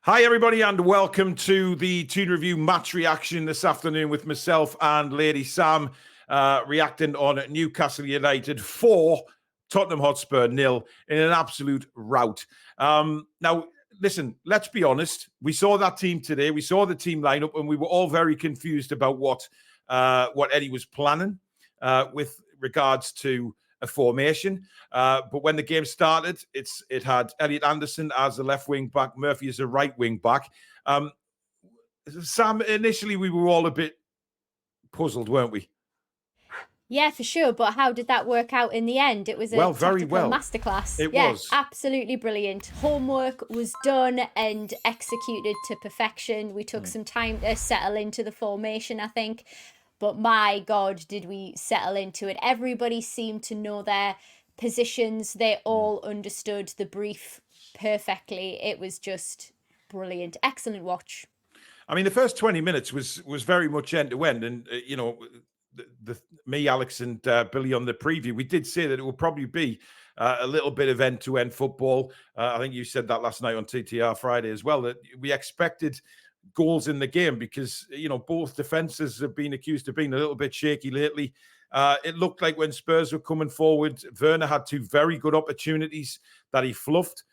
Hi, everybody, and welcome to the Toon Review match reaction this afternoon with myself and Lady Sam reacting on Newcastle United 4, Tottenham Hotspur 0 in an absolute rout. Now, listen, let's be honest. We saw that team today. We saw the team lineup, and we were all very confused about what Eddie was planning with regards to a formation. But when the game started, it had Elliot Anderson as the left wing back, Murphy as a right wing back. Sam, initially we were all a bit puzzled, weren't we? Yeah, for sure. But how did that work out in the end? It was a very tactical well. masterclass. It was. Absolutely brilliant. Homework was done and executed to perfection. We took some time to settle into the formation, I think. But my God, did we settle into it. Everybody seemed to know their positions. They all understood the brief perfectly. It was just brilliant. Excellent watch. I mean, the first 20 minutes was very much end-to-end. And, me, Alex, and Billy on the preview, we did say that it would probably be a little bit of end-to-end football. I think you said that last night on TTR Friday as well, that we expected goals in the game because, both defenses have been accused of being a little bit shaky lately. It looked like when Spurs were coming forward, Werner had two very good opportunities that he fluffed.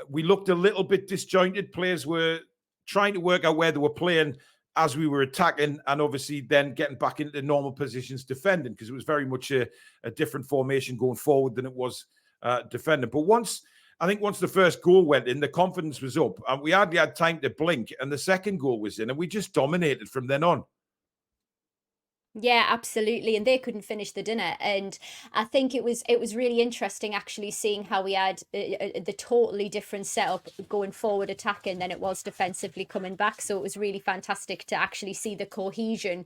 We looked a little bit disjointed. Players were trying to work out where they were playing as we were attacking, and obviously then getting back into normal positions defending, because it was very much a different formation going forward than it was defending. But once the first goal went in, the confidence was up, and we hardly had time to blink, and the second goal was in, and we just dominated from then on. Yeah, absolutely. And they couldn't finish the dinner. And I think it was really interesting actually seeing how we had the totally different setup going forward attacking than it was defensively coming back. So it was really fantastic to actually see the cohesion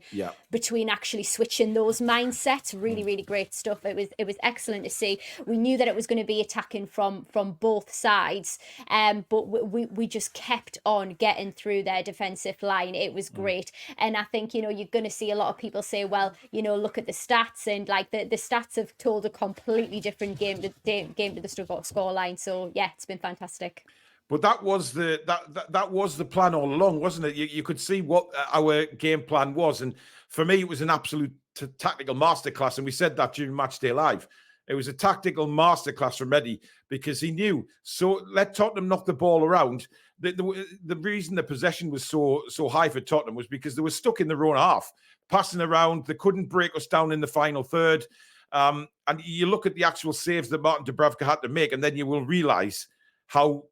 between actually switching those mindsets. Really, really great stuff. It was excellent to see. We knew that it was going to be attacking from both sides, but we just kept on getting through their defensive line. It was great. And I think, you're going to see a lot of people say, well, look at the stats, and like the stats have told a completely different game to the score line. So yeah, it's been fantastic. But that was the plan all along, wasn't it? You could see what our game plan was, and for me, it was an absolute tactical masterclass. And we said that during Matchday Live. It was a tactical masterclass from Eddie, because he knew. So let Tottenham knock the ball around. The reason the possession was so high for Tottenham was because they were stuck in their own half, passing around. They couldn't break us down in the final third. And you look at the actual saves that Martin Dubravka had to make, and then you will realise how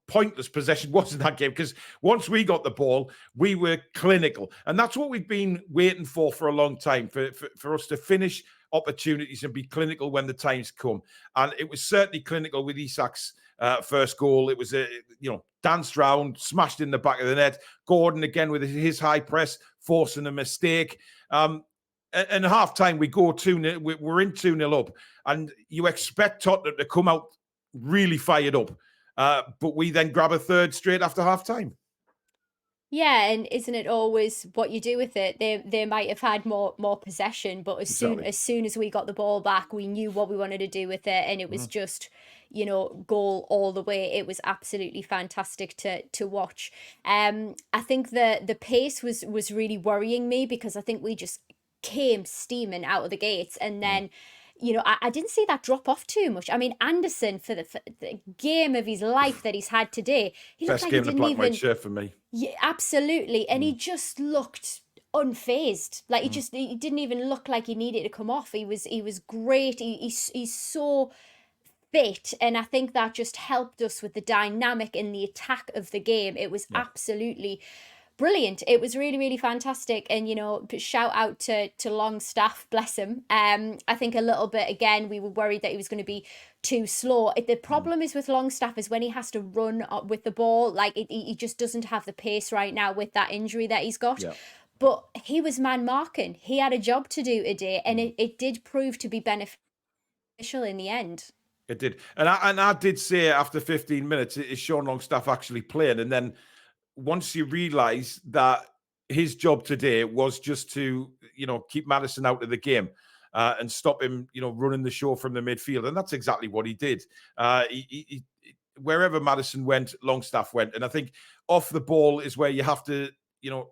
pointless possession was in that game, because once we got the ball, we were clinical. And that's what we've been waiting for a long time, for us to finish opportunities and be clinical when the times come. And it was certainly clinical with Isak's first goal. It was danced round, smashed in the back of the net. Gordon again with his high press, forcing a mistake. And at half time, we go 2-0. We're in 2-0 up, and you expect Tottenham to come out really fired up. But we then grab a third straight after half time. Yeah, and isn't it always what you do with it? They might have had more possession, but as soon as we got the ball back, we knew what we wanted to do with it, and it was just, goal all the way. It was absolutely fantastic to watch. I think the pace was really worrying me, because I think we just came steaming out of the gates, and then I didn't see that drop off too much. I mean, Anderson, for the game of his life that he's had today, he looked Best like game he in the black and white shirt for me. Yeah, absolutely. And he just looked unfazed. Like he didn't even look like he needed to come off. He was great. He's so fit, and I think that just helped us with the dynamic in the attack of the game. It was absolutely brilliant. It was really, really fantastic. And shout out to Longstaff, bless him. I think a little bit, again, we were worried that he was going to be too slow. The problem is with Longstaff is when he has to run up with the ball, like he just doesn't have the pace right now with that injury that he's got. But he was man marking. He had a job to do today, and it did prove to be beneficial in the end. It did. And I did say after 15 minutes, is Sean Longstaff actually playing? And then once you realise that his job today was just to, keep Maddison out of the game and stop him, running the show from the midfield. And that's exactly what he did. wherever Maddison went, Longstaff went. And I think off the ball is where you have to,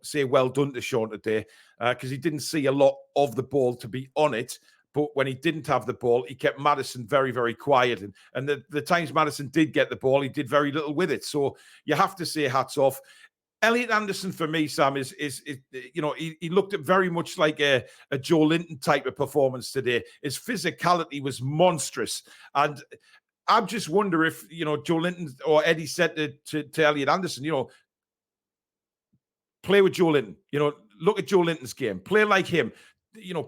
say well done to Sean today, because he didn't see a lot of the ball to be on it. But when he didn't have the ball, he kept Maddison very, very quiet. And the times Maddison did get the ball, he did very little with it. So you have to say hats off. Elliot Anderson, for me, Sam, is he looked at very much like a Joe Linton type of performance today. His physicality was monstrous. And I just wonder if, Joe Linton or Eddie said to Elliot Anderson, play with Joe Linton, look at Joe Linton's game, play like him,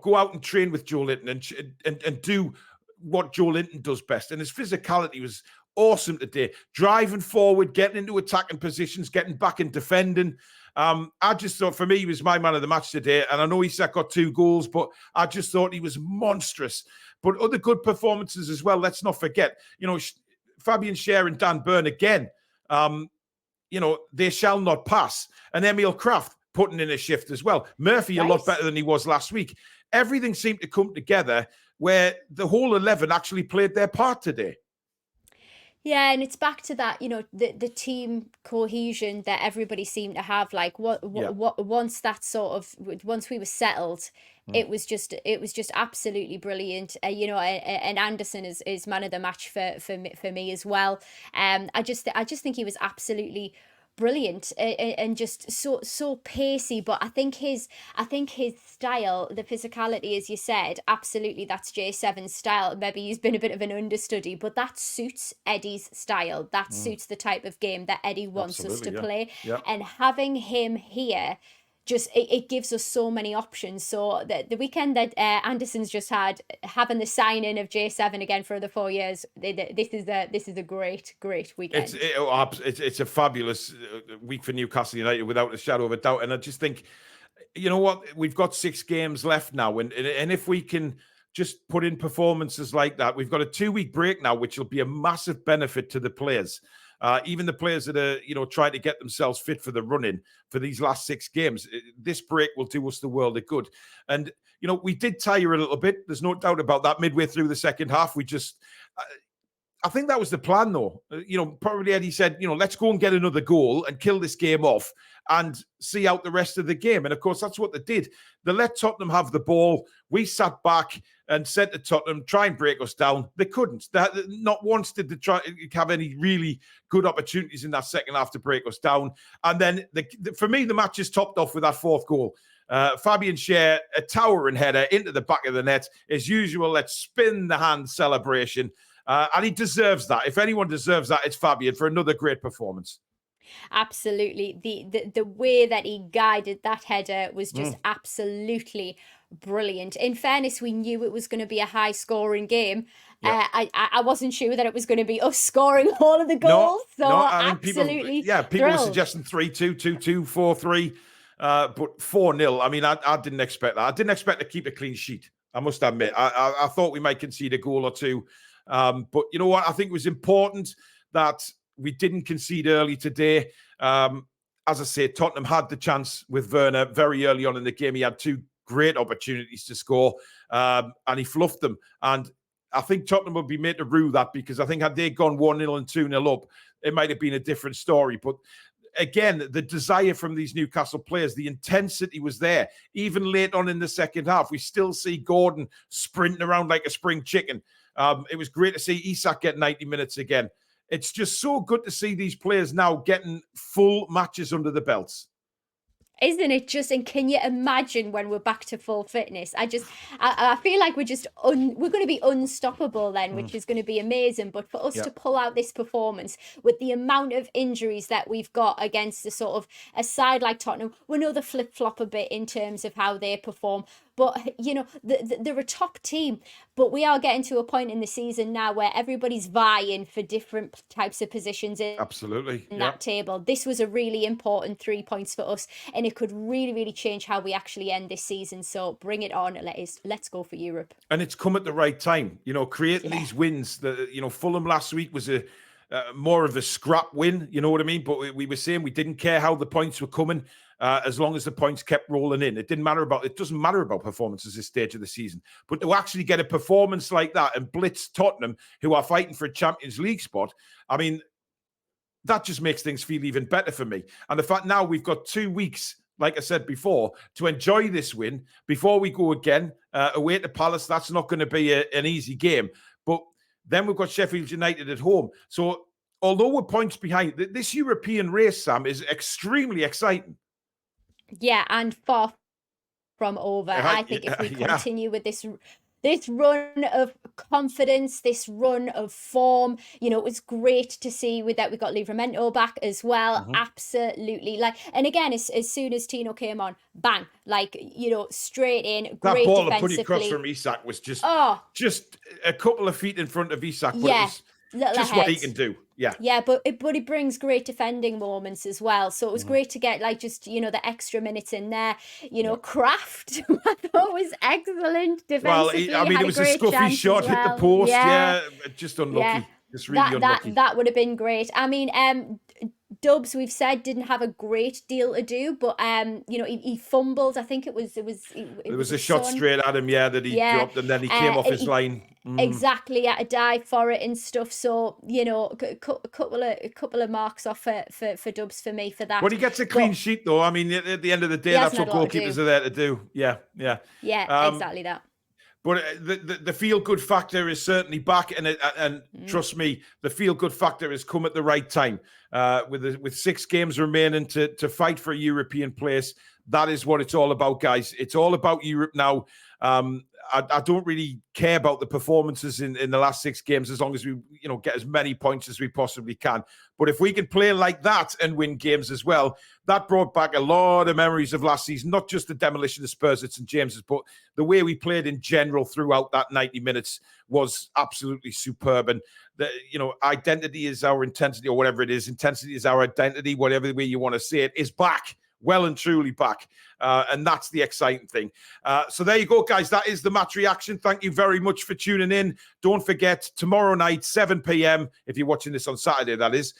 go out and train with Joe Linton and do what Joe Linton does best. And his physicality was awesome today, driving forward, getting into attacking positions, getting back and defending. I just thought, for me, he was my man of the match today. And I know he's got 2 goals, but I just thought he was monstrous. But other good performances as well. Let's not forget, Fabian Schär and Dan Burn again. They shall not pass. And Emil Kraft putting in a shift as well. Murphy a lot better than he was last week. Everything seemed to come together where the whole 11 actually played their part today. Yeah, and it's back to that, the team cohesion that everybody seemed to have. Like once we were settled, it was just absolutely brilliant. And Anderson is man of the match for me as well. I just think he was absolutely brilliant and just so pacey. But I think his style, the physicality, as you said, absolutely, that's J7's style. Maybe he's been a bit of an understudy, but that suits Eddie's style. That suits the type of game that Eddie wants us to play. Yeah. And having him here, just it gives us so many options. So the weekend that Anderson's just had, having the sign-in of J7 again for the 4 years, this is a great weekend. It's a fabulous week for Newcastle United, without a shadow of a doubt. And I just think, you know what, we've got 6 games left now, and if we can just put in performances like that, we've got a 2-week break now, which will be a massive benefit to the players. Even the players that are, trying to get themselves fit for the run-in for these last 6 games. This break will do us the world of good. And, we did tire a little bit. There's no doubt about that. Midway through the second half, we just... I think that was the plan, though. Probably Eddie said, let's go and get another goal and kill this game off and see out the rest of the game. And, of course, that's what they did. They let Tottenham have the ball. We sat back and said to Tottenham, try and break us down. They couldn't. Not once did they try to have any really good opportunities in that second half to break us down. And then, for me, the match is topped off with that 4th goal. Fabian Schär, a towering header into the back of the net. As usual, let's spin the hand celebration. And he deserves that. If anyone deserves that, it's Fabian, for another great performance. Absolutely. The way that he guided that header was just absolutely brilliant. In fairness, we knew it was going to be a high scoring game. Yeah. I wasn't sure that it was going to be us scoring all of the goals. I think people were suggesting 3-2, 2-2, 4-3, but 4-0. I mean, I didn't expect that. I didn't expect to keep a clean sheet, I must admit. I thought we might concede a goal or two. But you know what? I think it was important that we didn't concede early today. As I say, Tottenham had the chance with Werner very early on in the game. He had 2 great opportunities to score, and he fluffed them. And I think Tottenham would be made to rue that, because I think had they gone 1-0 and 2-0 up, it might have been a different story. But again, the desire from these Newcastle players, the intensity was there. Even late on in the second half, we still see Gordon sprinting around like a spring chicken. It was great to see Isak get 90 minutes again. It's just so good to see these players now getting full matches under the belts. Isn't it just? And can you imagine when we're back to full fitness? I feel like we're going to be unstoppable then, which is going to be amazing. But for us to pull out this performance with the amount of injuries that we've got against a sort of a side like Tottenham, we know they flip-flop a bit in terms of how they perform. But, they're a top team. But we are getting to a point in the season now where everybody's vying for different types of positions in that table. This was a really important 3 points for us, and it could really, really change how we actually end this season. So bring it on. Let's go for Europe. And it's come at the right time, creating these wins. Fulham last week was more of a scrap win, you know what I mean? But we were saying we didn't care how the points were coming. As long as the points kept rolling in. It doesn't matter about performances this stage of the season. But to actually get a performance like that and blitz Tottenham, who are fighting for a Champions League spot, I mean, that just makes things feel even better for me. And the fact now we've got 2 weeks, like I said before, to enjoy this win before we go again away to Palace. That's not going to be an easy game. But then we've got Sheffield United at home. So although we're points behind, this European race, Sam, is extremely exciting. Yeah, and far from over. I think if we continue with this run of confidence, this run of form, you know, it was great to see with that we got Livramento back as well. Absolutely. Like, and again, as soon as Tino came on, bang, like, you know, straight in, great that ball defensively. That put across from Isak was just a couple of feet in front of Isak, but it was just what he can do. Yeah, but it brings great defending moments as well. So it was great to get, like, just, you know, the extra minutes in there. You know, Kraft, I thought was excellent defensively. Well, I mean, it was a scuffy shot, hit the post. Yeah, just unlucky. Yeah. Just really unlucky. That would have been great. I mean, Dubs, we've said, didn't have a great deal to do, but you know, he fumbled. I think it was a shot straight at him, that he dropped, and then he came off his line. Exactly, had to dive for it and stuff. So, you know, a couple of marks off for Dubs for me for that. But he gets a clean sheet, though. I mean, at the end of the day, that's what goalkeepers are there to do. Yeah, exactly that. But the feel-good factor is certainly back, and trust me, the feel-good factor has come at the right time. With 6 games remaining to fight for a European place, that is what it's all about, guys. It's all about Europe now. I don't really care about the performances in the last 6 games as long as we, you know, get as many points as we possibly can. But if we can play like that and win games as well, that brought back a lot of memories of last season, not just the demolition of Spurs at St James's, but the way we played in general throughout that 90 minutes was absolutely superb. And, you know, identity is our intensity, or whatever it is. Intensity is our identity, whatever way you want to say it, is back. Well and truly back. And that's the exciting thing. So there you go, guys. That is the match reaction. Thank you very much for tuning in. Don't forget, tomorrow night, 7 p.m, if you're watching this on Saturday, that is,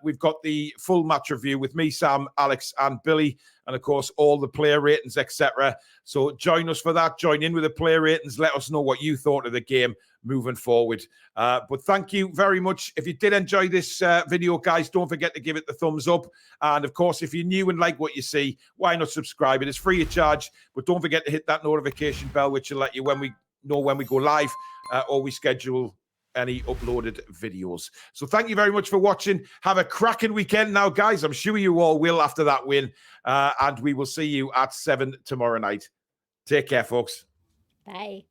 we've got the full match review with me, Sam, Alex, and Billy, and, of course, all the player ratings, etc. So join us for that. Join in with the player ratings. Let us know what you thought of the game moving forward. But thank you very much. If you did enjoy this video, guys, don't forget to give it the thumbs up. And, of course, if you're new and like what you see, why not subscribe? It is free of charge. But don't forget to hit that notification bell, which will let you know when we go live or we schedule any uploaded videos. So thank you very much for watching. Have a cracking weekend now, guys. I'm sure you all will after that win. And we will see you at 7 tomorrow night. Take care, folks. Bye.